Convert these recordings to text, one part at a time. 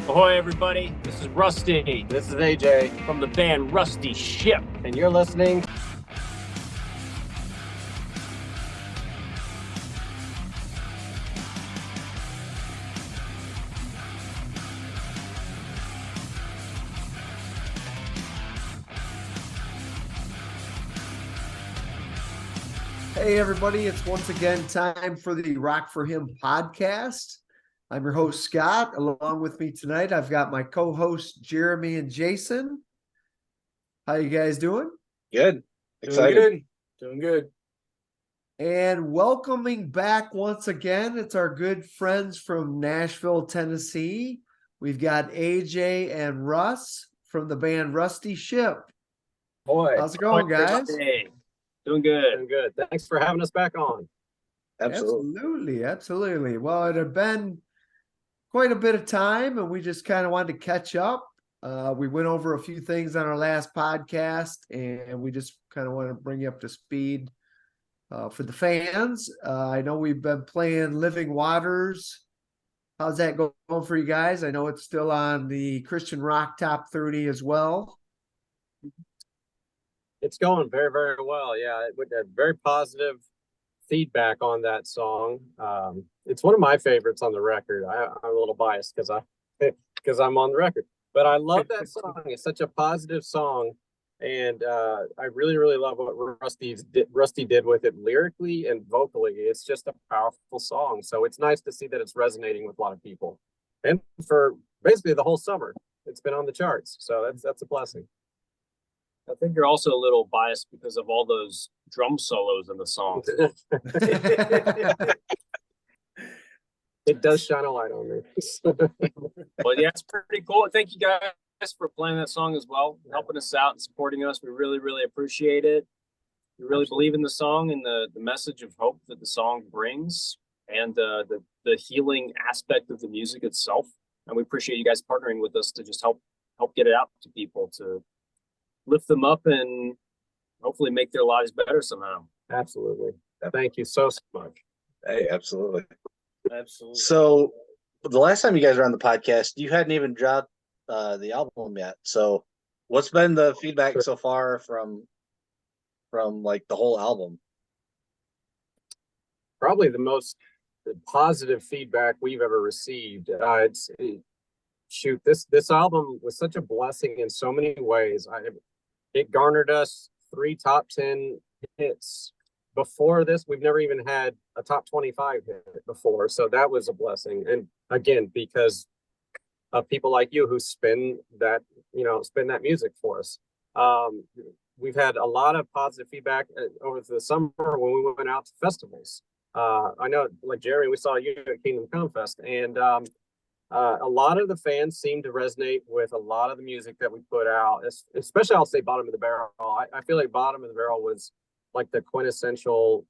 Ahoy, everybody. This is Rusty. This is AJ. From the band Rusty Shipp. And you're listening. Hey, everybody. It's once again time for the Rock for Him podcast. I'm your host, Scott. Along with me tonight, I've got my co-hosts, Jeremy and Jason. How you guys doing? Good. Excited. Doing good. And welcoming back once again, it's our good friends from Nashville, Tennessee. We've got AJ and Russ from the band Rusty Shipp. Boy. How's it going, guys? Hey, doing good. Doing good. Thanks for having us back on. Absolutely. Well, it had been quite a bit of time, and we just kind of wanted to catch up. We went over a few things on our last podcast, and we just kind of want to bring you up to speed for the fans. I know we've been playing Living Waters. How's that going for you guys? I know it's still on the Christian Rock Top 30 as well. It's going very, very well. Yeah, it had very positive feedback on that song. It's one of my favorites on the record. I'm a little biased because I'm on the record, but I love that song. It's such a positive song, and I really, really love what Rusty did with it lyrically and vocally. It's just a powerful song. So it's nice to see that it's resonating with a lot of people, and for basically the whole summer, it's been on the charts. So that's a blessing. I think you're also a little biased because of all those drum solos in the song. It does shine a light on me. But yeah, it's pretty cool. Thank you guys for playing that song as well, helping us out and supporting us. We really, really appreciate it. We really believe in the song and the message of hope that the song brings, and the healing aspect of the music itself. And we appreciate you guys partnering with us to just help get it out to people, to lift them up and hopefully make their lives better somehow. Absolutely. Thank you so much. Hey, absolutely. So the last time you guys were on the podcast, you hadn't even dropped the album yet. So what's been the feedback so far from like the whole album? Probably the most positive feedback we've ever received. This album was such a blessing in so many ways. It garnered us 3 top 10 hits. Before this, we've never even had a top 25 hit before. So that was a blessing. And again, because of people like you who spin that music for us. We've had a lot of positive feedback over the summer when we went out to festivals. I know, like Jerry, we saw you at Kingdom Come Fest, and a lot of the fans seem to resonate with a lot of the music that we put out, especially I'll say Bottom of the Barrel. I feel like Bottom of the Barrel was like the quintessential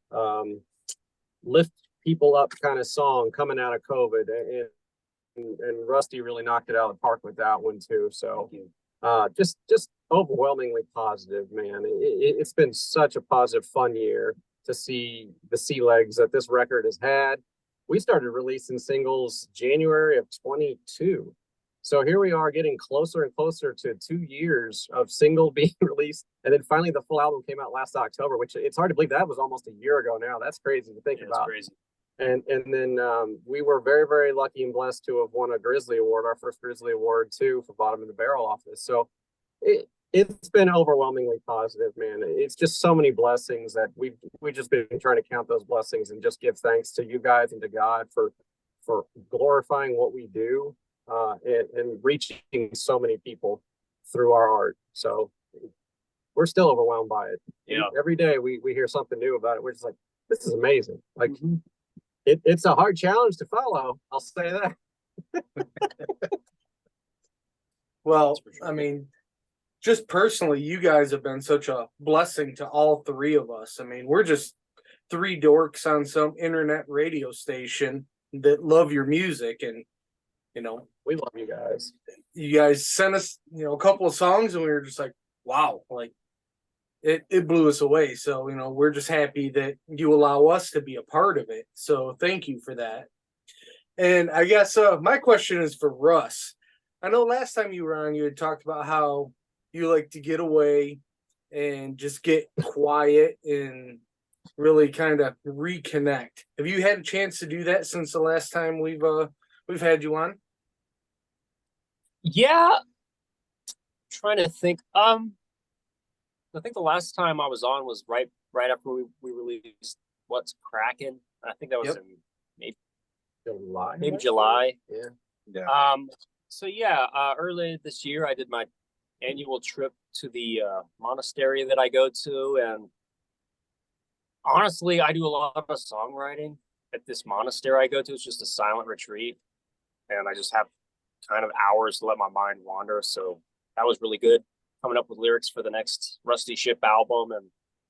lift people up kind of song coming out of COVID, and Rusty really knocked it out of the park with that one too. So just overwhelmingly positive, man. It's been such a positive, fun year to see the sea legs that this record has had. We started releasing singles January of 22. So here we are getting closer and closer to 2 years of single being released. And then finally the full album came out last October, which it's hard to believe that was almost a year ago now. That's crazy to think about. Crazy. And then we were very, very lucky and blessed to have won a Grizzly Award, our first Grizzly Award too, for Bottom of the Barrel off this. So it's been overwhelmingly positive, man. It's just so many blessings that we've just been trying to count those blessings and just give thanks to you guys and to God for glorifying what we do and reaching so many people through our art. So we're still overwhelmed by it. Yeah. Every day we hear something new about it. We're just like, this is amazing. Like it's a hard challenge to follow. I'll say that. Well, I mean, just personally, you guys have been such a blessing to all 3 of us. I mean, we're just 3 dorks on some internet radio station that love your music, and we love you guys. You guys sent us a couple of songs, and we were just like, wow, like it blew us away. So we're just happy that you allow us to be a part of it. So thank you for that. And I guess my question is for Russ. I know last time you were on, you had talked about how you like to get away and just get quiet and really kind of reconnect. Have you had a chance to do that since the last time we've had you on? Yeah, trying to think. I think the last time I was on was right after we released What's Cracking. I think that was in maybe July. Yeah. Yeah. So yeah, early this year I did my annual trip to the monastery that I go to, and honestly, I do a lot of songwriting at this monastery I go to. It's just a silent retreat, and I just have kind of hours to let my mind wander. So that was really good, coming up with lyrics for the next Rusty Shipp album and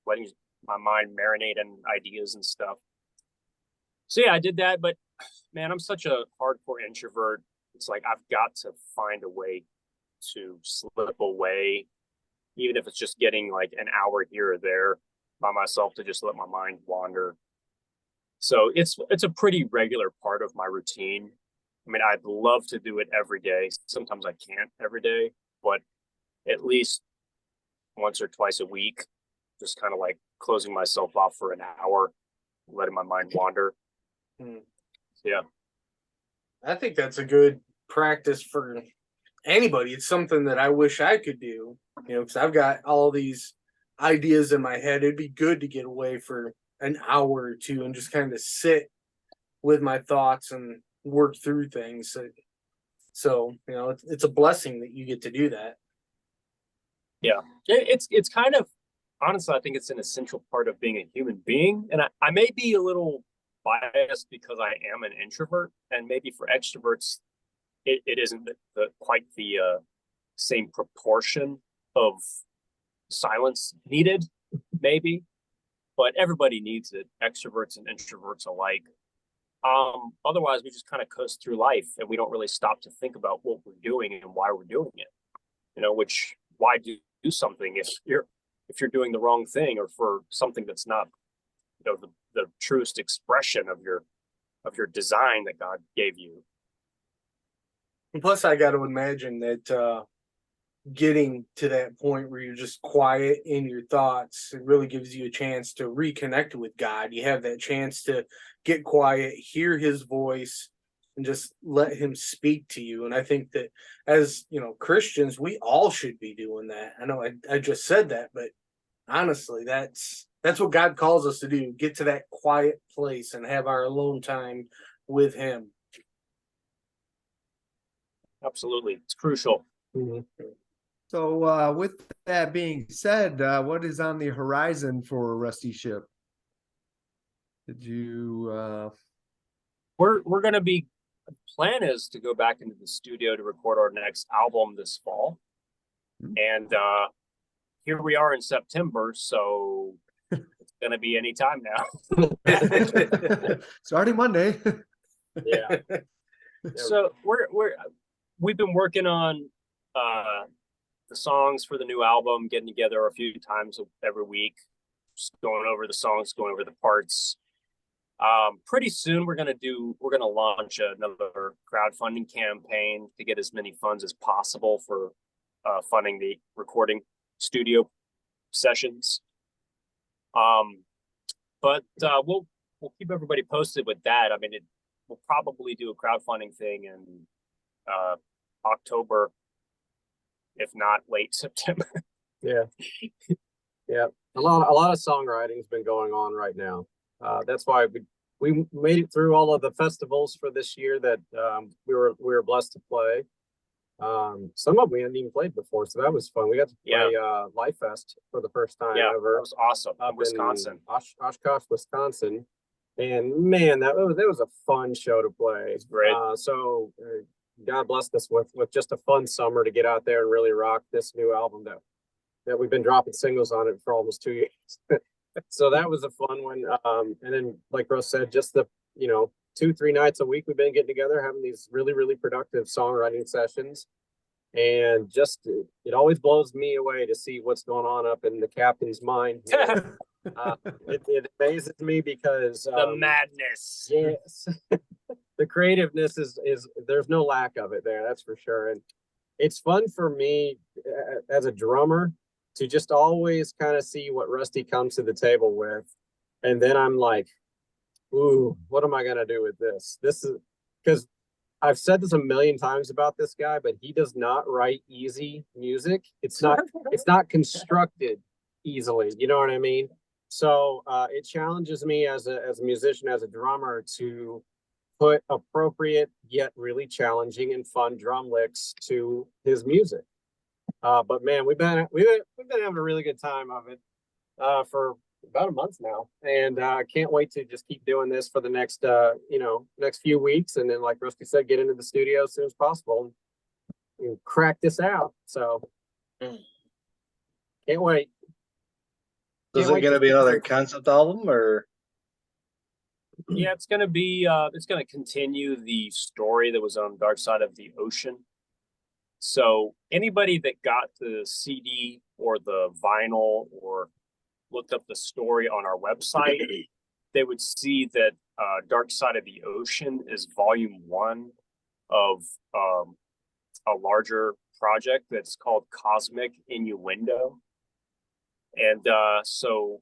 letting my mind marinate in ideas and stuff. So yeah, I did that, but man, I'm such a hardcore introvert. It's like I've got to find a way to slip away, even if it's just getting like an hour here or there by myself to just let my mind wander. So it's a pretty regular part of my routine. I mean, I'd love to do it every day. Sometimes I can't every day, but at least once or twice a week, just kind of like closing myself off for an hour, letting my mind wander. Yeah. I think that's a good practice for anybody. It's something that I wish I could do, because I've got all these ideas in my head. It'd be good to get away for an hour or two and just kind of sit with my thoughts and work through things. So it's a blessing that you get to do that. Yeah, it's kind of, honestly, I think it's an essential part of being a human being. And I may be a little biased because I am an introvert, and maybe for extroverts, it isn't quite the same proportion of silence needed, maybe, but everybody needs it, extroverts and introverts alike. Otherwise, we just kind of coast through life and we don't really stop to think about what we're doing and why we're doing it. Which why do something if you're doing the wrong thing, or for something that's not the truest expression of your design that God gave you. And plus, I got to imagine that getting to that point where you're just quiet in your thoughts, it really gives you a chance to reconnect with God. You have that chance to get quiet, hear his voice, and just let him speak to you. And I think that as Christians, we all should be doing that. I know I just said that, but honestly, that's what God calls us to do. Get to that quiet place and have our alone time with him. Absolutely. It's crucial. Mm-hmm. So with that being said, what is on the horizon for Rusty Shipp? Did you We're gonna be, the plan is to go back into the studio to record our next album this fall. And here we are in September, so it's gonna be any time now. starting Monday? Yeah. So we've been working on the songs for the new album, getting together a few times every week, just going over the songs, going over the parts. Pretty soon we're gonna launch another crowdfunding campaign to get as many funds as possible for funding the recording studio sessions. But we'll keep everybody posted with that. I mean, we'll probably do a crowdfunding thing in October, if not late September. Yeah. Yeah. A lot of songwriting's been going on right now. That's why we made it through all of the festivals for this year that we were blessed to play. Some of them we hadn't even played before, so that was fun. We got to play Life Fest for the first time ever. That was awesome. Up Wisconsin, Oshkosh, Wisconsin, and man, that was a fun show to play. It's great. So God blessed us with just a fun summer to get out there and really rock this new album that we've been dropping singles on it for almost 2 years. So that was a fun one. And then, like Russ said, just the 2-3 nights a week we've been getting together, having these really, really productive songwriting sessions. And just it always blows me away to see what's going on up in the captain's mind. It amazes me because the madness. Yes. the creativeness is there's no lack of it there, that's for sure. And it's fun for me as a drummer to just always kind of see what Rusty comes to the table with. And then I'm like, ooh, what am I going to do with this? This is because I've said this a million times about this guy, but he does not write easy music. It's not constructed easily. You know what I mean? So it challenges me as a musician, as a drummer, to put appropriate yet really challenging and fun drum licks to his music. But man, we've been having a really good time of it for about a month now, and I can't wait to just keep doing this for the next next few weeks, and then like Rusty said, get into the studio as soon as possible and crack this out. So can't wait. Is it going to be another concept album or? Yeah, it's gonna continue the story that was on Dark Side of the Ocean. So anybody that got the CD or the vinyl or looked up the story on our website, they would see that Dark Side of the Ocean is volume 1 of a larger project that's called Cosmic Innuendo. And so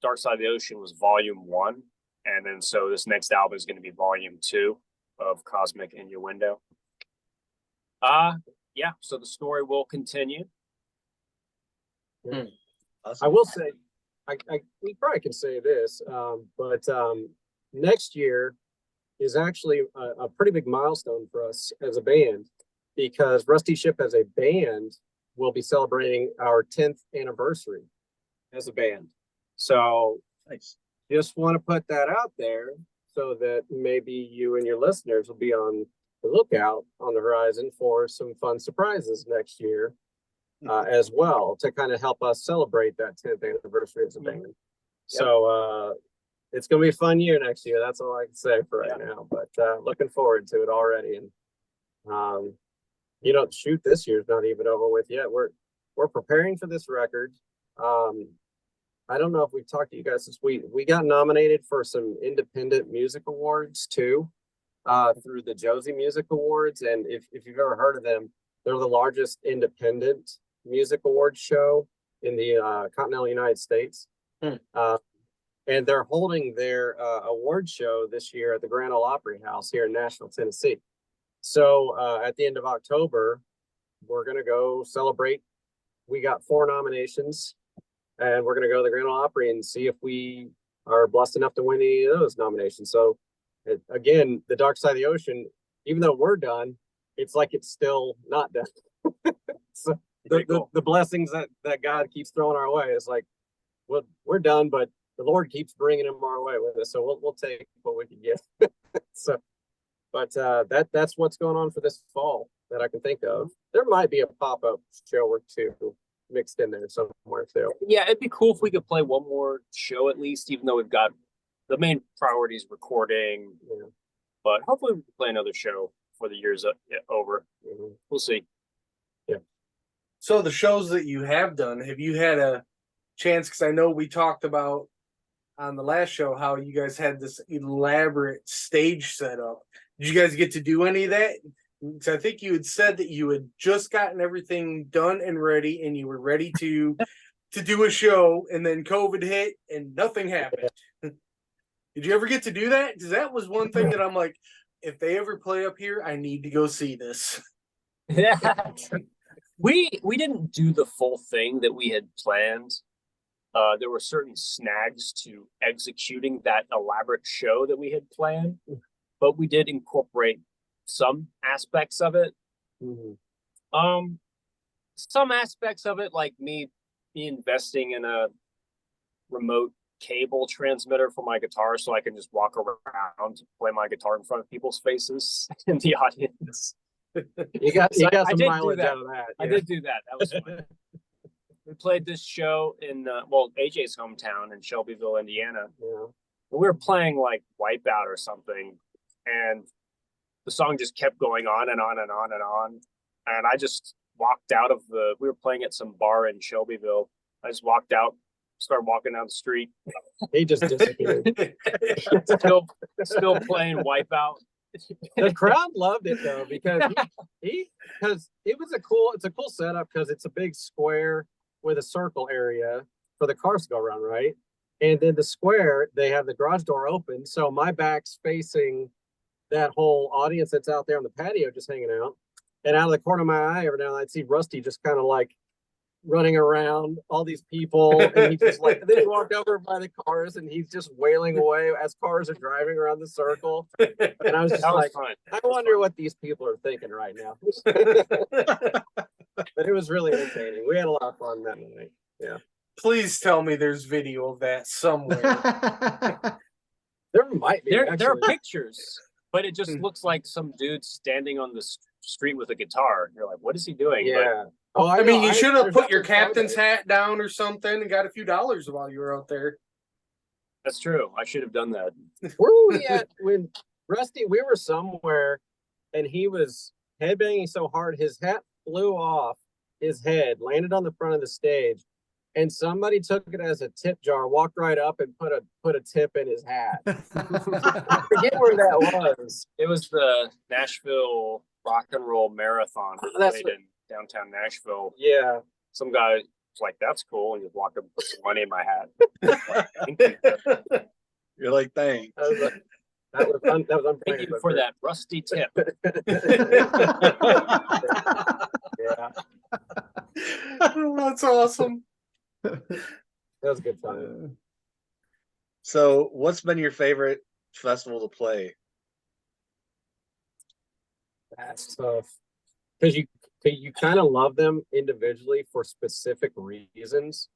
Dark Side of the Ocean was volume 1. And then so this next album is going to be volume 2 of Cosmic Innuendo. Yeah, so the story will continue. Awesome. I will say, we probably can say this, but next year is actually a pretty big milestone for us as a band, because Rusty Shipp as a band will be celebrating our 10th anniversary as a band. So nice. Just want to put that out there so that maybe you and your listeners will be on the lookout on the horizon for some fun surprises next year as well, to kind of help us celebrate that 10th anniversary as a band. Yep. So it's going to be a fun year next year. That's all I can say for right now, but looking forward to it already. And shoot, this year's not even over with yet. We're preparing for this record. I don't know if we've talked to you guys since we got nominated for some independent music awards too, through the Josie Music Awards. And if you've ever heard of them, they're the largest independent music awards show in the continental United States. And they're holding their award show this year at the Grand Ole Opry House here in Nashville, Tennessee. So at the end of October, we're going to go celebrate. We got 4 nominations. And we're going to go to the Grand Ole Opry and see if we are blessed enough to win any of those nominations. So, again, the Dark Side of the Ocean, even though we're done, it's like it's still not done. So the blessings that God keeps throwing our way is like, well, we're done, but the Lord keeps bringing them our way with us. So we'll take what we can get. So, but that's what's going on for this fall that I can think of. There might be a pop-up show or two mixed in there somewhere too. Yeah, it'd be cool if we could play one more show at least, even though we've got the main priorities recording. But hopefully we can play another show before the year's over. We'll see. Yeah. So the shows that you have done, have you had a chance? Because I know we talked about on the last show how you guys had this elaborate stage setup. Did you guys get to do any of that? Because I think you had said that you had just gotten everything done and ready, and you were ready to do a show, and then COVID hit and nothing happened. Did you ever get to do that? Because that was one thing that I'm like, if they ever play up here, I need to go see this. Yeah. We didn't do the full thing that we had planned. There were certain snags to executing that elaborate show that we had planned, but we did incorporate some aspects of it. Some aspects of it, like me investing in a remote cable transmitter for my guitar so I can just walk around to play my guitar in front of people's faces in the audience. You got some mileage out of that. Yeah. I did do that. That was fun. We played this show in AJ's hometown in Shelbyville, Indiana. Yeah. We were playing like Wipeout or something, and the song just kept going on and on and on and on. And I just walked out of we were playing at some bar in Shelbyville. I just walked out, started walking down the street. He just disappeared. Still playing Wipeout. The crowd loved it though, because because it's a cool setup, because it's a big square with a circle area for the cars to go around, right? And then the square, they have the garage door open, so my back's facing that whole audience that's out there on the patio just hanging out. And out of the corner of my eye, every now and then I'd see Rusty just kind of like running around all these people, and he just like, then he walked over by the cars and he's just wailing away as cars are driving around the circle. And I was just like, fun. I wonder what these people are thinking right now. But it was really entertaining. We had a lot of fun that night. Yeah. Please tell me there's video of that somewhere. There might be. There are actually. pictures, but it just looks like some dude standing on the street with a guitar. You're like, what is he doing? Yeah. I mean, you should have there's put your definitely captain's photos. hat down or something and got a few dollars while you were out there. That's true. I should have done that. Where were we at when Rusty? We were somewhere, and he was headbanging so hard his hat flew off his head, landed on the front of the stage, and somebody took it as a tip jar, walked right up and put a tip in his hat. I forget where that was. It was the Nashville Rock and Roll Marathon that That's played in downtown Nashville. Yeah. Some guy was like, "That's cool," and just walked up and put some money in my hat. Thank you. You're like, thanks. That was unplanned. Thank you for that rusty tip. Yeah, That's awesome. that was a good time. So, what's been your favorite festival to play? That's tough, because you kind of love them individually for specific reasons.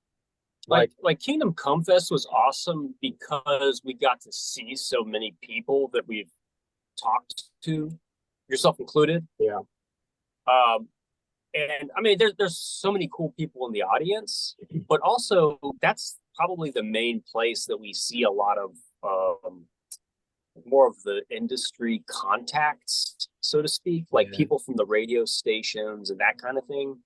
Like Kingdom Come Fest was awesome because we got to see so many people that we've talked to, yourself included. Yeah. And I mean, there's so many cool people in the audience, but also that's probably the main place that we see a lot of more of the industry contacts, so to speak, like people from the radio stations and that kind of thing.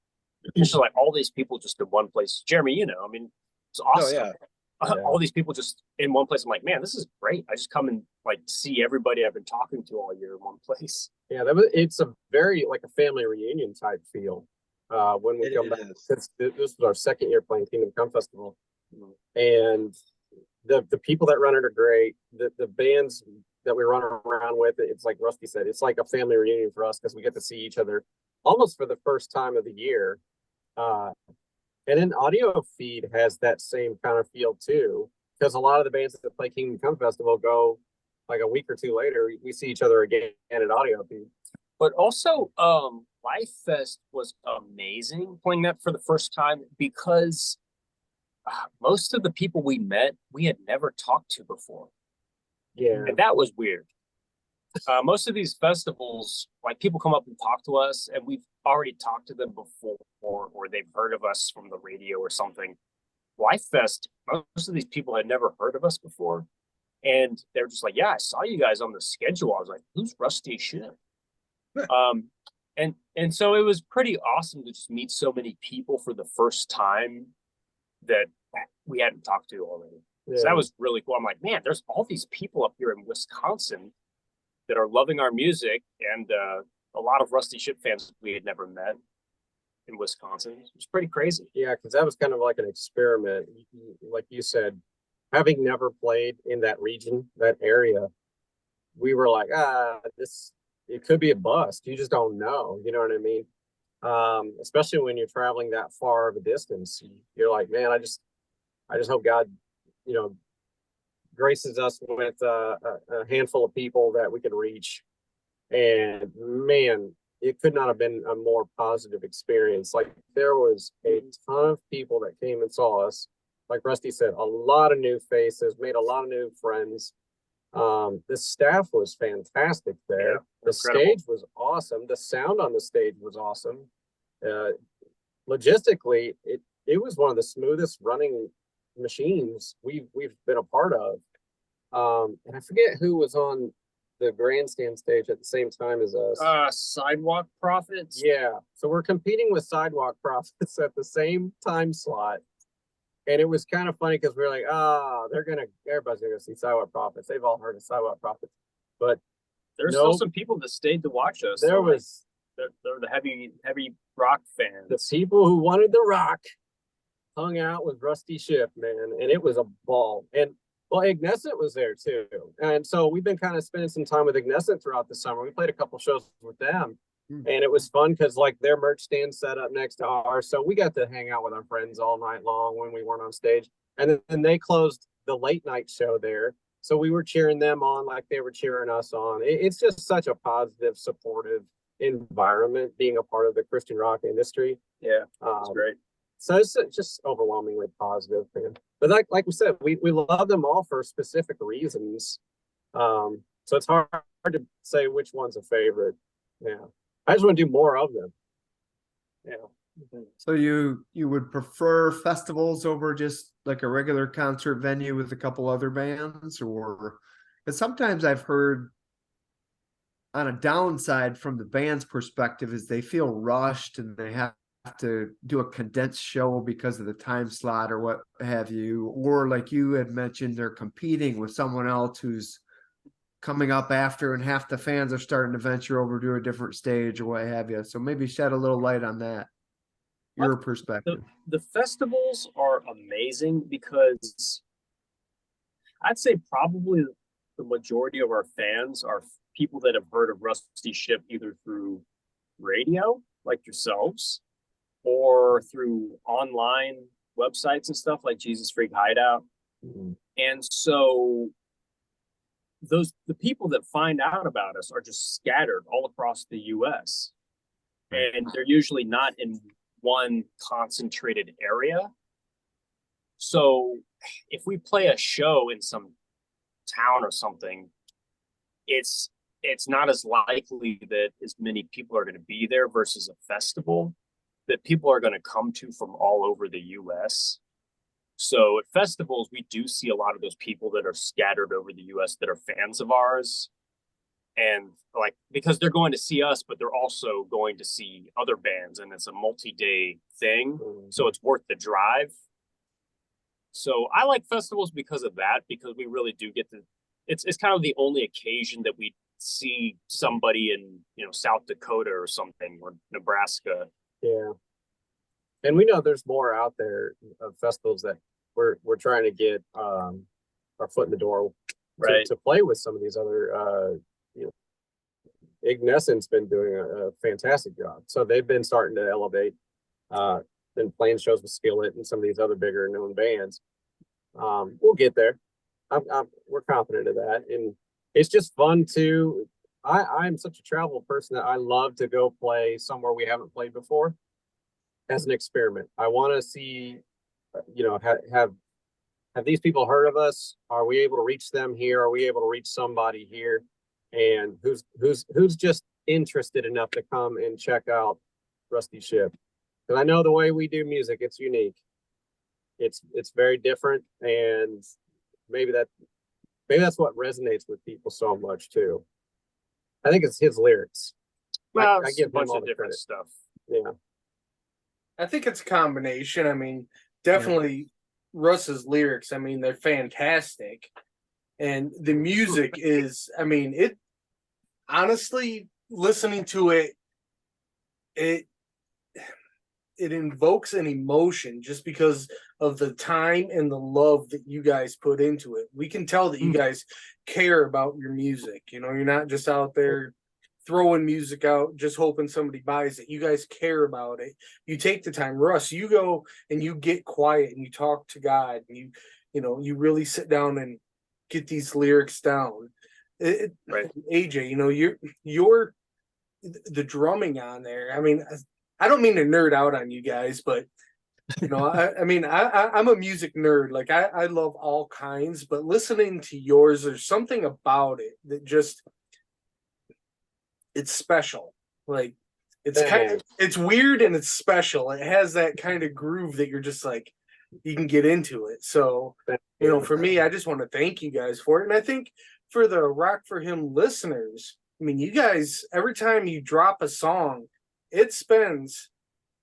It's just like all these people just in one place. Jeremy, you know, I mean, it's awesome. Oh, yeah. All these people just in one place. I'm like, man, this is great. I just come and like see everybody I've been talking to all year in one place. Yeah, it's a very like a family reunion type feel. When we come back, since this was our second year playing Kingdom Come Festival, and the people that run it are great. The bands that we run around with, it's like Rusty said, it's like a family reunion for us because we get to see each other almost for the first time of the year. And then audio feed has that same kind of feel too, because a lot of the bands that play Kingdom Come Festival go like a week or two later, we see each other again at audio feed. But also, Life Fest was amazing playing that for the first time because most of the people we met, we had never talked to before. Yeah. And that was weird. Most of these festivals, like people come up and talk to us and we've already talked to them before or they've heard of us from the radio or something. Life Fest, most of these people had never heard of us before. And they're just like, yeah, I saw you guys on the schedule. I was like, who's Rusty Shipp? And so it was pretty awesome to just meet so many people for the first time that we hadn't talked to already. Yeah. So that was really cool. I'm like, man, there's all these people up here in Wisconsin that are loving our music, and a lot of Rusty Shipp fans we had never met in Wisconsin. It was pretty crazy. Yeah, because that was kind of like an experiment. Like you said, having never played in that region, that area, we were like, it could be a bust. You just don't know. You know what I mean? Especially when you're traveling that far of a distance, you're like, man, I just hope God, graces us with a handful of people that we can reach. And man, it could not have been a more positive experience. Like there was a ton of people that came and saw us. Like Rusty said, a lot of new faces, made a lot of new friends. The staff was fantastic there. Yeah, the incredible. Stage was awesome. The sound on the stage was awesome. Logistically, it was one of the smoothest running machines we've been a part of. And I forget who was on the grandstand stage at the same time as us. Sidewalk Prophets. Yeah, so we're competing with Sidewalk Prophets at the same time slot. And it was kind of funny because we're like, everybody's gonna go see Sidewalk Prophets. They've all heard of Sidewalk Prophets. But There's still Nope. some people that stayed to watch us. There so, like, was they're the heavy rock fans. the people who wanted the rock hung out with Rusty Shipp, man, and it was a ball. And well, Ignescent was there too, and so we've been kind of spending some time with Ignescent throughout the summer. We played a couple shows with them, and it was fun because like their merch stand set up next to ours, so we got to hang out with our friends all night long when we weren't on stage. And then they closed the late night show there, so we were cheering them on like they were cheering us on. It's just such a positive, supportive environment being a part of the Christian rock industry. Yeah, that's great. So it's just overwhelmingly positive, man. But like we said, we love them all for specific reasons. So it's hard to say which one's a favorite. Yeah, I just want to do more of them. Yeah. So you would prefer festivals over just like a regular concert venue with a couple other bands, or because sometimes I've heard on a downside from the band's perspective is they feel rushed and they have to do a condensed show because of the time slot or what have you, or like you had mentioned, they're competing with someone else who's coming up after and half the fans are starting to venture over to a different stage or what have you. So maybe shed a little light on that, your perspective. The festivals are amazing because I'd say probably the majority of our fans are people that have heard of Rusty Shipp either through radio, like yourselves, or through online websites and stuff like Jesus Freak Hideout. Mm-hmm. And so the people that find out about us are just scattered all across the US. And they're usually not in one concentrated area. So if we play a show in some town or something, it's not as likely that as many people are going to be there versus a festival that people are going to come to from all over the US. So at festivals, we do see a lot of those people that are scattered over the US that are fans of ours. And like, because they're going to see us, but they're also going to see other bands, and it's a multi-day thing. So it's worth the drive. So I like festivals because of that, because we really do get to, it's kind of the only occasion that we see somebody in, South Dakota or something, or Nebraska. Yeah. And we know there's more out there of festivals that we're trying to get our foot in the door to play with some of these other Ignescent's been doing a fantastic job. So they've been starting to elevate, been playing shows with Skillet and some of these other bigger known bands. We'll get there. We're confident of that. And it's just fun to, I'm such a travel person that I love to go play somewhere we haven't played before as an experiment. I want to see, have these people heard of us? Are we able to reach them here? Are we able to reach somebody here? And who's just interested enough to come and check out Rusty Shipp? Because I know the way we do music, it's unique. It's very different, and maybe that's what resonates with people so much too. I think it's his lyrics. Well, I give a bunch him all of the different credit. stuff. Yeah. I think it's a combination. I mean, definitely Russ's lyrics, I mean, they're fantastic. And the music is, I mean, it honestly, listening to it invokes an emotion just because of the time and the love that you guys put into it. We can tell that you guys care about your music. You're not just out there throwing music out just hoping somebody buys it. You guys care about it. You take the time. Russ, you go and you get quiet and you talk to God, and you really sit down and get these lyrics down. Right. AJ, you're the drumming on there. I mean, I don't mean to nerd out on you guys, but I'm a music nerd. Like I love all kinds, but listening to yours, there's something about it that just, it's special. Like it's weird and it's special. It has that kind of groove that you're just like, you can get into it. So, for me, I just want to thank you guys for it. And I think for the Rock for Him listeners, I mean, you guys, every time you drop a song, it spends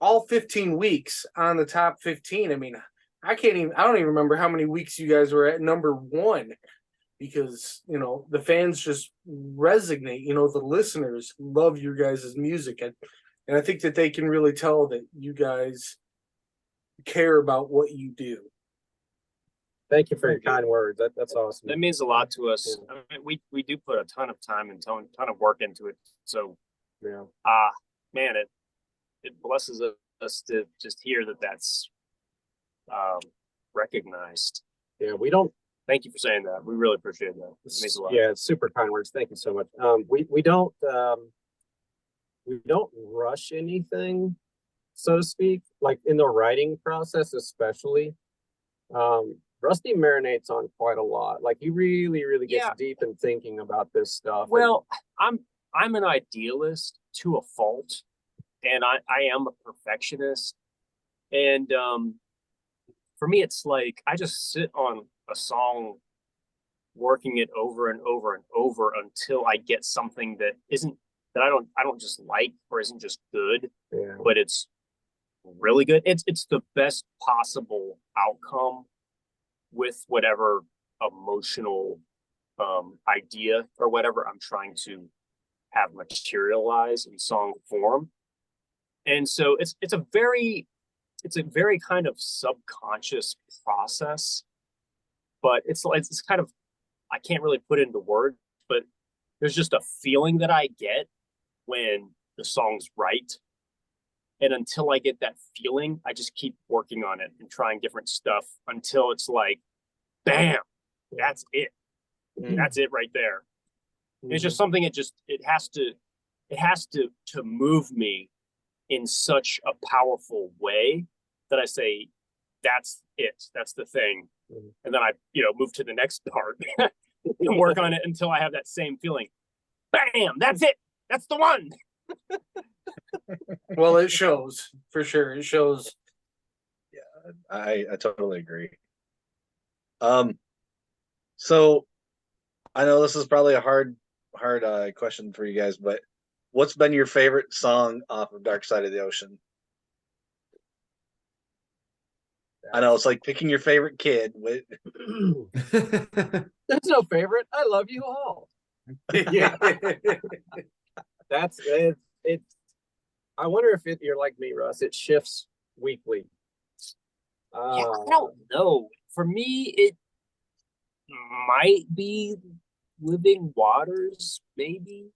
all 15 weeks on the top 15. I mean, I don't even remember how many weeks you guys were at number one. because, you know, the fans just resonate, you know, the listeners love your guys' music. And I think that they can really tell that you guys care about what you do. Thank you for your kind words. That's awesome. That means a lot to us. I mean, we do put a ton of time and ton of work into it. So, Yeah. man, it blesses us to just hear that that's recognized. Yeah, we don't. Thank you for saying that. We really appreciate that. It means a lot. Yeah, it's super kind words. Thank you so much. We don't rush anything, so to speak, like in the writing process, especially. Rusty marinates on quite a lot. Like he really gets deep in thinking about this stuff. Well, I'm an idealist to a fault, and I am a perfectionist. And for me, it's like I just sit on a song, working it over and over and over until I get something that I don't just like or isn't just good, but it's really good. It's the best possible outcome with whatever emotional idea or whatever I'm trying to have materialize in song form. And so it's a very kind of subconscious process, but it's kind of, I can't really put it into words, but there's just a feeling that I get when the song's right. And until I get that feeling, I just keep working on it and trying different stuff until it's like, bam, that's it. That's it right there. It's just something it has to move me in such a powerful way that I say, that's it. That's the thing. And then I, move to the next part and work on it until I have that same feeling. Bam, that's it. That's the one. Well, it shows for sure. It shows. Yeah, I totally agree. So I know this is probably a hard question for you guys, but what's been your favorite song off of Dark Side of the Ocean? I know it's like picking your favorite kid. There's no favorite. I love you all. Yeah. That's it. I wonder if you're like me, Russ. It shifts weekly. I don't know. For me, it might be Living Waters, maybe.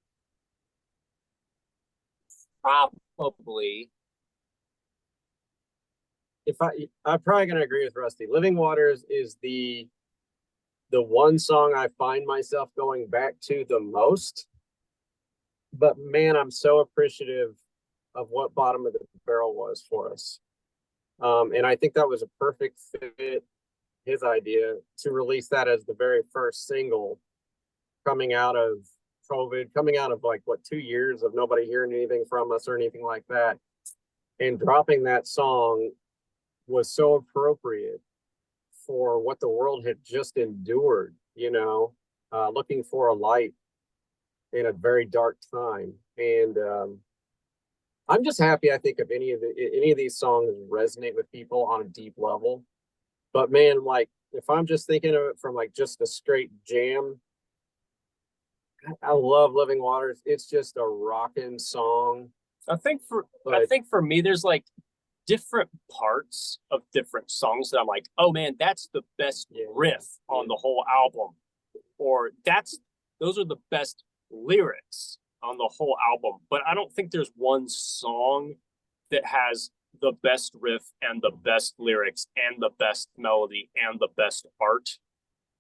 Probably. I'm probably gonna agree with Rusty. Living Waters is the one song I find myself going back to the most. But man, I'm so appreciative of what Bottom of the Barrel was for us. And I think that was a perfect fit, his idea, to release that as the very first single coming out of COVID, coming out of 2 years of nobody hearing anything from us or anything like that. And dropping that song was so appropriate for what the world had just endured, looking for a light in a very dark time. And I'm just happy, I think, if any of these songs resonate with people on a deep level. But man, if I'm just thinking of it from just a straight jam, I love Living Waters. It's just a rocking song. I think for me, there's different parts of different songs that I'm like, oh man, that's the best riff on the whole album, or those are the best lyrics on the whole album. But I don't think there's one song that has the best riff and the best lyrics and the best melody and the best art.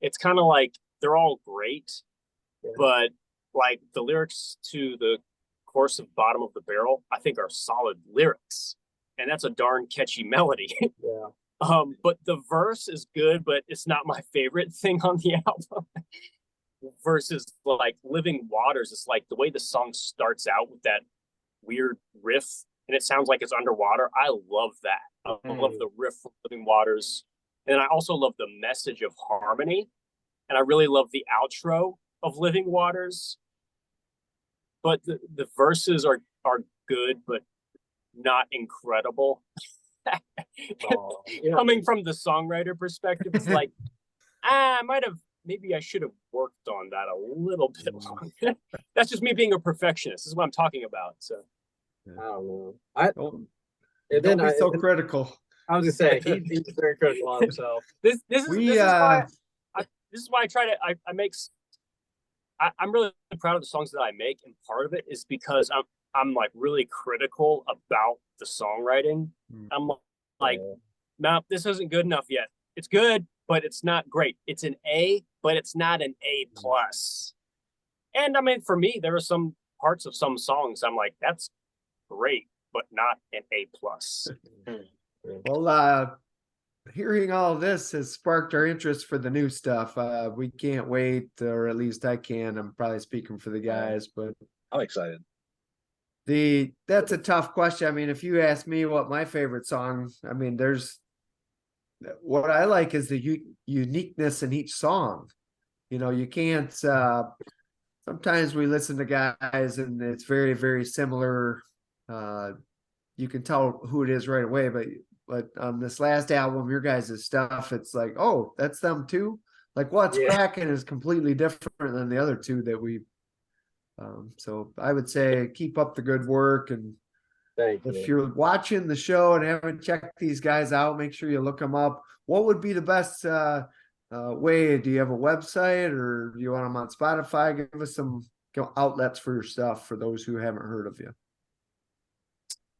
It's kind of like they're all great, but the lyrics to the chorus of Bottom of the Barrel, I think, are solid lyrics, and that's a darn catchy melody. But the verse is good, but it's not my favorite thing on the album. Versus Living Waters, it's the way the song starts out with that weird riff and it sounds like it's underwater. I love that. I love the riff from Living Waters. And I also love the message of harmony. And I really love the outro of Living Waters. But the verses are good, but not incredible. Coming from the songwriter perspective, it's I might have maybe I should have worked on that a little bit longer. That's just me being a perfectionist. This is what I'm talking about. So I don't know. Don't be so critical. I was gonna say he's very critical on himself. this is why I try to I make. I'm really proud of the songs that I make, and part of it is because I'm like really critical about the songwriting. I'm like, no, this isn't good enough yet. It's good, but it's not great. It's an A, but it's not an A plus. And I mean, for me, there are some parts of some songs I'm like, that's great, but not an A plus. Well, hearing all of this has sparked our interest for the new stuff. We can't wait, or at least I can. I'm probably speaking for the guys, but I'm excited. That's a tough question. I mean, if you ask me what my favorite song, I mean, what I like is the uniqueness in each song. You know, you can't. Sometimes we listen to guys and it's very, very similar. You can tell who it is right away, but on this last album, your guys' stuff, it's like, oh, that's them too. Like What's Cracking is completely different than the other two that we. So I would say keep up the good work, and if you're watching the show and haven't checked these guys out, make sure you look them up. What would be the best way? Do you have a website, or do you want them on Spotify? Give us some outlets for your stuff for those who haven't heard of you.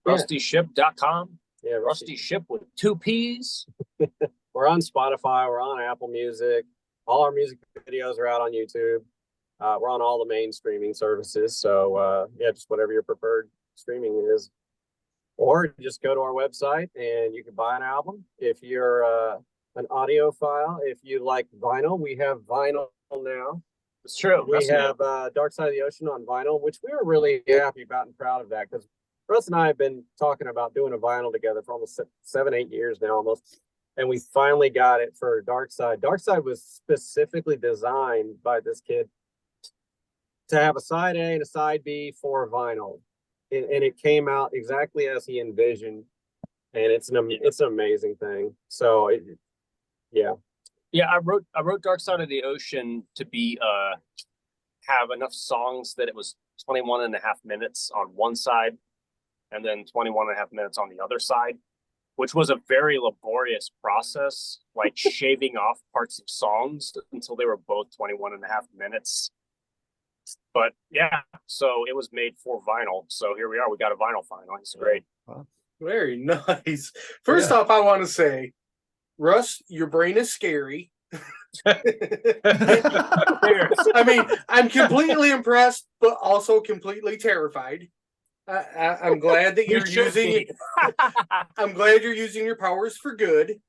RustyShipp.com. Yeah, Rusty Shipp with 2 P's. We're on Spotify. We're on Apple Music. All our music videos are out on YouTube. We're on all the main streaming services. So just whatever your preferred streaming is. Or just go to our website and you can buy an album. If you're an audiophile, if you like vinyl, we have vinyl now. It's true. We have Dark Side of the Ocean on vinyl, which we were really happy about and proud of that, because Russ and I have been talking about doing a vinyl together for almost 7-8 years now almost. And we finally got it for Dark Side. Dark Side was specifically designed by this kid to have a side A and a side B for vinyl. And it came out exactly as he envisioned. And it's an amazing thing. So yeah, I wrote Dark Side of the Ocean to be have enough songs that it was 21 and a half minutes on one side and then 21 and a half minutes on the other side, which was a very laborious process, like shaving off parts of songs until they were both 21 and a half minutes. But yeah, so it was made for vinyl. So here we are. We got a vinyl finally. It's great. Very nice. First off, I want to say, Russ, your brain is scary. I mean, I'm completely impressed, but also completely terrified. I'm glad that you're using. I'm glad you're using your powers for good.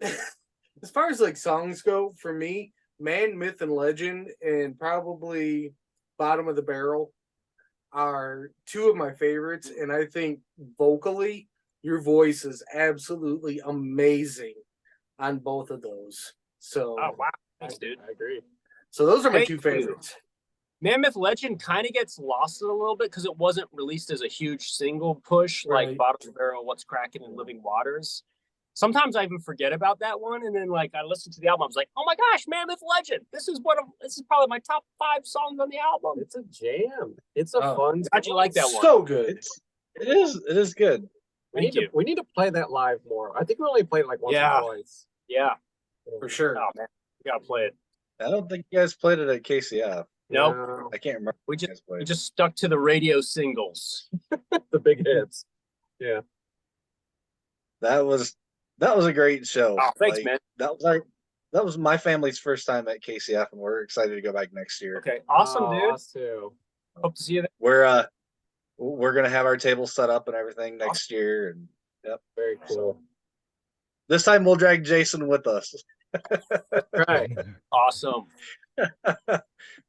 As far as like songs go, for me, Man, Myth, and Legend, and probably Bottom of the Barrel are two of my favorites. And I think vocally, your voice is absolutely amazing on both of those. So, oh wow, thanks, dude. I agree. So those are my two favorites. Man, Myth, Legend kind of gets lost a little bit because it wasn't released as a huge single push like Bottom of the Barrel, What's Cracking, and Living Waters. Sometimes I even forget about that one, and then like I listened to the album, I was like, "Oh my gosh, Man, Myth, Legend! This is probably my top 5 songs on the album." It's a jam. It's a fun. How'd you like that one? So good. It is good. We need to play that live more. I think we only played it like once or twice. Yeah, for sure. Oh man, we gotta play it. I don't think you guys played it at KCF. Nope. No. I can't remember. We just stuck to the radio singles. The big hits. Yeah. That was a great show. Oh, thanks, man. That was my family's first time at KCF, and we're excited to go back next year. Okay, awesome, dude. Us too. Hope to see you there. We're gonna have our table set up and everything next year, and Very cool. this time we'll drag Jason with us. Right. Awesome.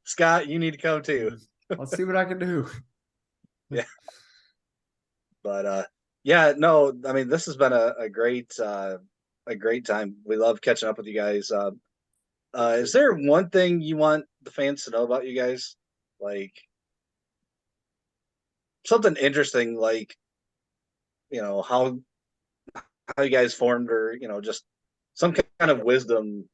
Scott, you need to come too. I'll see what I can do. Yeah. But no, I mean, this has been a great time. We love catching up with you guys. Is there one thing you want the fans to know about you guys? Like something interesting, like, you know, how you guys formed, or, you know, just some kind of wisdom.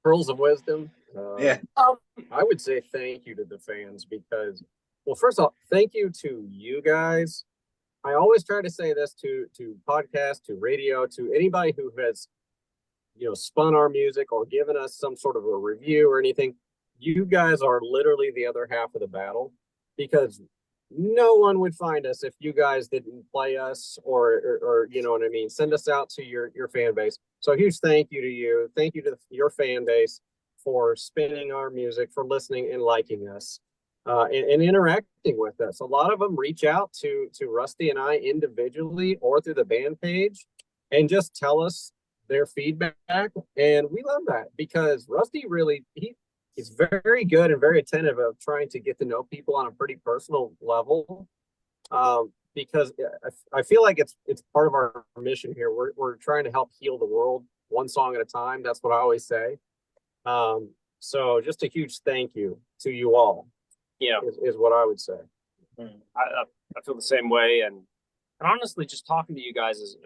pearls of wisdom. Yeah. I would say thank you to the fans because, well, first of all, thank you to you guys. I always try to say this to podcasts, to radio, to anybody who has, spun our music or given us some sort of a review or anything. You guys are literally the other half of the battle because no one would find us if you guys didn't play us or you know what I mean, send us out to your fan base. So a huge thank you to you. Thank you to your fan base for spinning our music, for listening and liking us, and interacting with us. A lot of them reach out to Rusty and I individually or through the band page and just tell us their feedback. And we love that because Rusty really, he's very good and very attentive of trying to get to know people on a pretty personal level. Because I feel like it's part of our mission here. We're trying to help heal the world one song at a time. That's what I always say. So just a huge thank you to you all. Yeah, is what I would say. I feel the same way, and honestly, just talking to you guys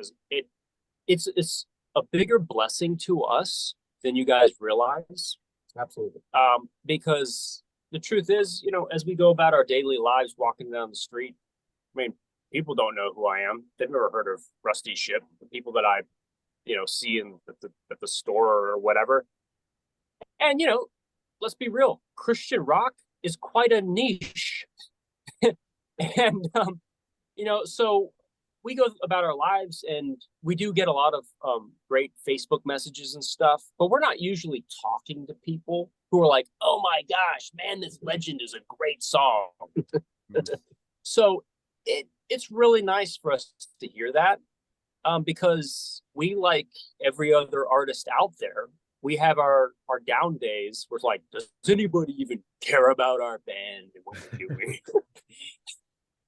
it's a bigger blessing to us than you guys realize. Absolutely. Because the truth is, as we go about our daily lives, walking down the street, I mean, people don't know who I am. They've never heard of Rusty Shipp. The people that I, see at the store or whatever. And let's be real, Christian rock is quite a niche. And so we go about our lives and we do get a lot of great Facebook messages and stuff, but we're not usually talking to people who are like, oh my gosh, man, this Legend is a great song. So it's really nice for us to hear that, because we, like every other artist out there, we have our down days where it's like, does anybody even care about our band and what we're doing?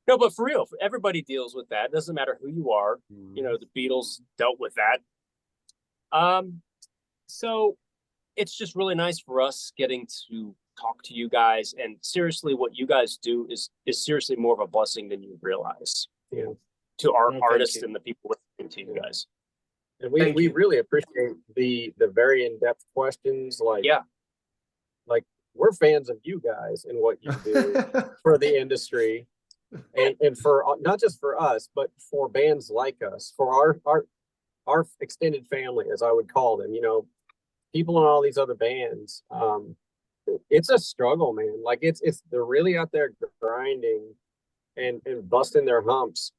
No, but for real, everybody deals with that. It doesn't matter who you are. The Beatles dealt with that. So it's just really nice for us getting to talk to you guys. And seriously, what you guys do is seriously more of a blessing than you realize. Yeah. To our artists and the people listening to you guys. And we really appreciate the very in-depth questions. Like we're fans of you guys and what you do for the industry. And for not just for us, but for bands like us, for our extended family, as I would call them, people in all these other bands. It's a struggle, man. Like they're really out there grinding and busting their humps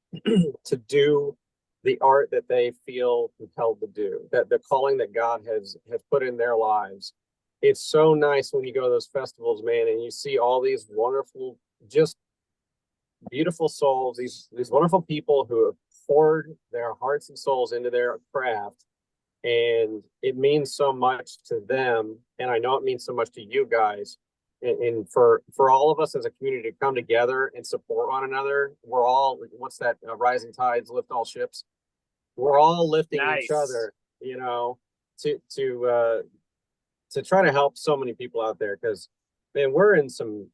to do the art that they feel compelled to do, that the calling that God has put in their lives. It's so nice when you go to those festivals, man, and you see all these wonderful, just beautiful souls, these wonderful people who have poured their hearts and souls into their craft, and it means so much to them, and I know it means so much to you guys, and for all of us as a community to come together and support one another. We're all, what's that, rising tides lift all ships. We're all lifting each other, to try to help so many people out there, because man, we're in some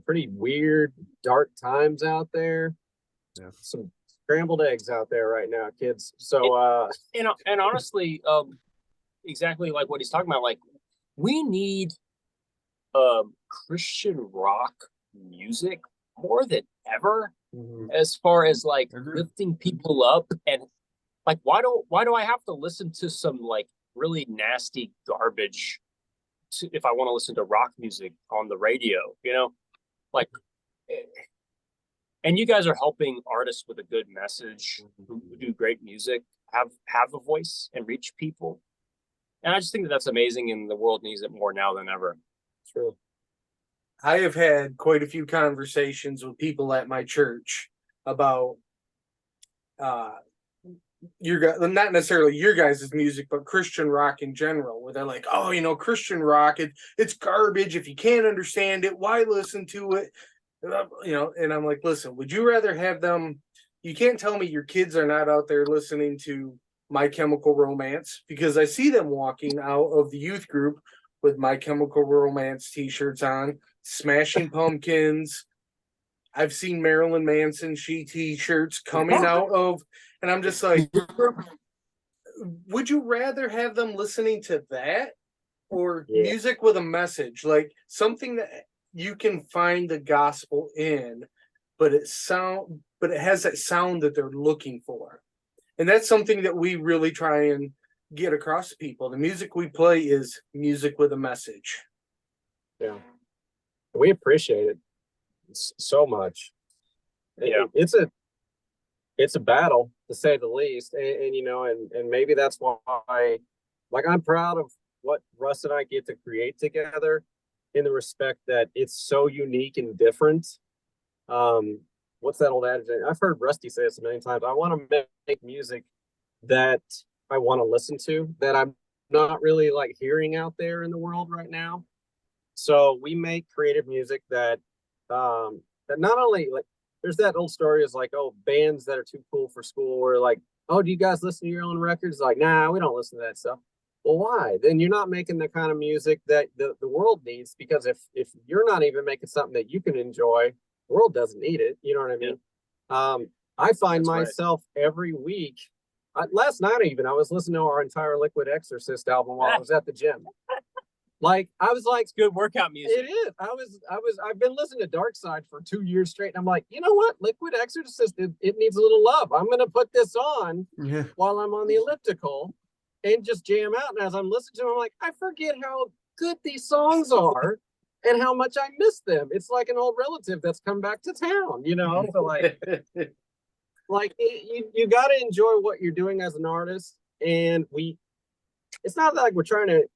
pretty weird, dark times out there. Yeah. Some scrambled eggs out there right now, kids. So and honestly, exactly like what he's talking about, like we need Christian rock music more than ever, as far as like lifting people up. And like, why do I have to listen to some like really nasty garbage if I want to listen to rock music on the radio, like, and you guys are helping artists with a good message who do great music have a voice and reach people. And I just think that's amazing, and the world needs it more now than ever. True. I have had quite a few conversations with people at my church about not necessarily your guys' music, but Christian rock in general, where they're like, oh, Christian rock, it's garbage. If you can't understand it, why listen to it? And I'm like, listen, would you rather have them? You can't tell me your kids are not out there listening to My Chemical Romance, because I see them walking out of the youth group with My Chemical Romance t-shirts on, Smashing Pumpkins. I've seen Marilyn Manson t-shirts coming out of, and I'm just like, would you rather have them listening to that or Yeah. music with a message, like something that you can find the gospel in, but it has that sound that they're looking for. And that's something that we really try and get across to people. The music we play is music with a message. Yeah. We appreciate it so much. Yeah. It's a battle, to say the least. And you know, and maybe that's why, like, I'm proud of what Russ and I get to create together, in the respect that it's so unique and different. What's that old adage? I've heard Rusty say this a million times. I want to make music that I want to listen to, that I'm not really like hearing out there in the world right now. So we make creative music that that not only, like, there's that old story is like, oh, bands that are too cool for school, where like, oh, do you guys listen to your own records? Like, nah, we don't listen to that stuff. Well, why? Then you're not making the kind of music that the world needs, because if you're not even making something that you can enjoy, the world doesn't need it. You know what I mean? I find That's right. myself every week. Last night even, I was listening to our entire Liquid Exorcist album while I was at the gym. Like, I was like, It's good workout music. it is. I've been listening to Dark Side for 2 years straight, and I'm like, you know what? Liquid Exorcist, it needs a little love. I'm gonna put this on Yeah. while I'm on the elliptical and just jam out. And as I'm listening to them, I'm like, I forget how good these songs are and how much I miss them. It's like an old relative that's come back to town, you know? So like you got to enjoy what you're doing as an artist. And it's not like we're trying to,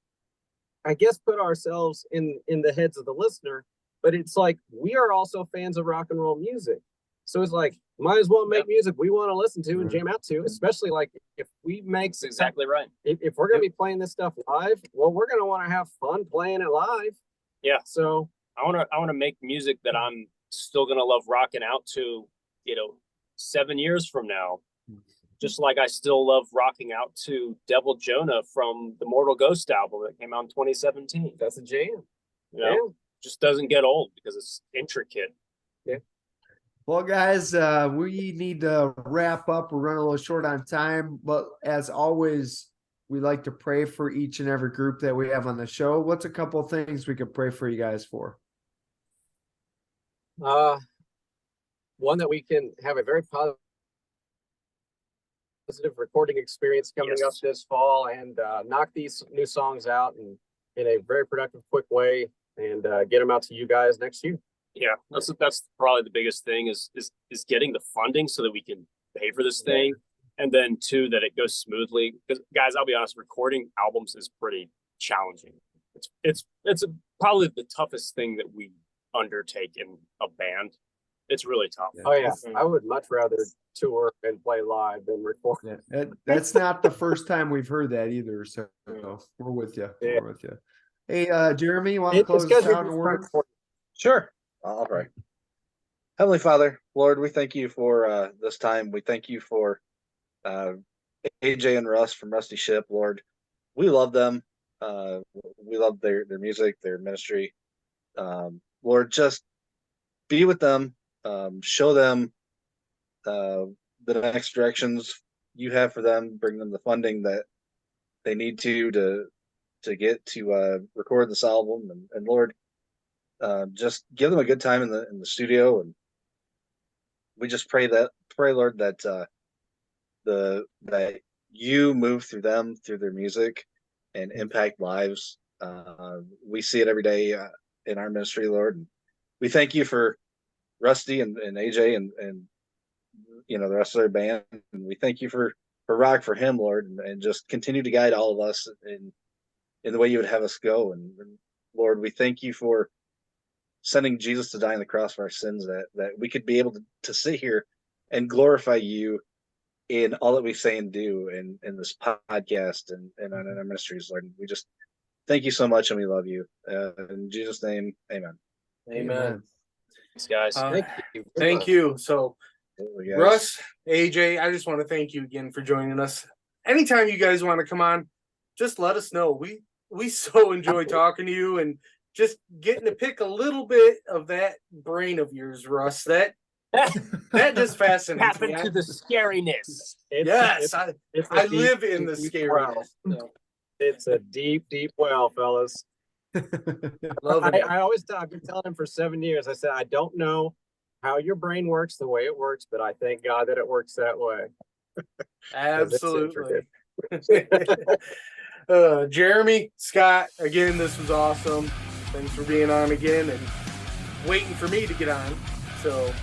I guess, put ourselves in the heads of the listener, but it's like, we are also fans of rock and roll music. So it's like, might as well make music we want to listen to and jam out to, especially like if we make. That's exactly right. If we're going to be playing this stuff live, well, we're going to want to have fun playing it live. Yeah. So I want to make music that I'm still going to love rocking out to, 7 years from now. Just like I still love rocking out to Devil Jonah from the Mortal Ghost album that came out in 2017. that's a jam. Yeah. Just doesn't get old because it's intricate. Well, guys, we need to wrap up. We're running a little short on time, but as always, we like to pray for each and every group that we have on the show. What's a couple of things we could pray for you guys for? One, that we can have a very positive recording experience coming up this fall, and knock these new songs out and in a very productive, quick way, and get them out to you guys next year. Yeah, that's probably the biggest thing is getting the funding so that we can pay for this thing, and then two, that it goes smoothly. Because guys, I'll be honest, recording albums is pretty challenging. It's probably the toughest thing that we undertake in a band. It's really tough. Oh yeah, I would much rather tour and play live than record. Yeah, that's not the first time we've heard that either. So we're with you. Yeah. We're with you. Hey, Jeremy, you want to close It's us out in a word? Sure. All right. Heavenly Father, Lord, we thank you for this time. We thank you for AJ and Russ from Rusty Shipp, Lord. We love them. We love their music, their ministry. Lord, just be with them. Show them the next directions you have for them. Bring them the funding that they need to get to record this album, and Lord, just give them a good time in the studio. And we just pray, Lord, that that you move through them, through their music, and impact lives. We see it every day in our ministry, Lord. And we thank you for Rusty and AJ and the rest of their band. And we thank you for Rock for Him, Lord, and just continue to guide all of us in the way you would have us go. And Lord, we thank you for sending Jesus to die on the cross for our sins, that we could be able to sit here and glorify you in all that we say and do in this podcast and in our ministries, Lord. We just thank you so much, and we love you. In Jesus' name, amen. Amen. Thanks, guys. Thank you. So, Guys. Russ, AJ, I just want to thank you again for joining us. Anytime you guys want to come on, just let us know. We so enjoy talking to you and just getting to pick a little bit of that brain of yours, Russ. That just fascinates me. Happen to the scariness. I live in the scariness. So. It's a deep, deep well, fellas. Loving it. I always I've been telling him for 7 years. I said I don't know how your brain works the way it works, but I thank God that it works that way. Absolutely. Jeremy, Scott, again, this was awesome. Thanks for being on again and waiting for me to get on. So,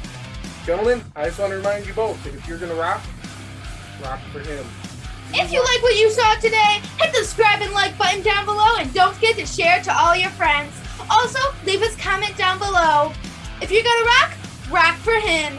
gentlemen, I just want to remind you both that if you're going to rock for him. If you like what you saw today, hit the subscribe and like button down below, and don't forget to share it to all your friends. Also, leave us a comment down below. If you're gonna rock for him.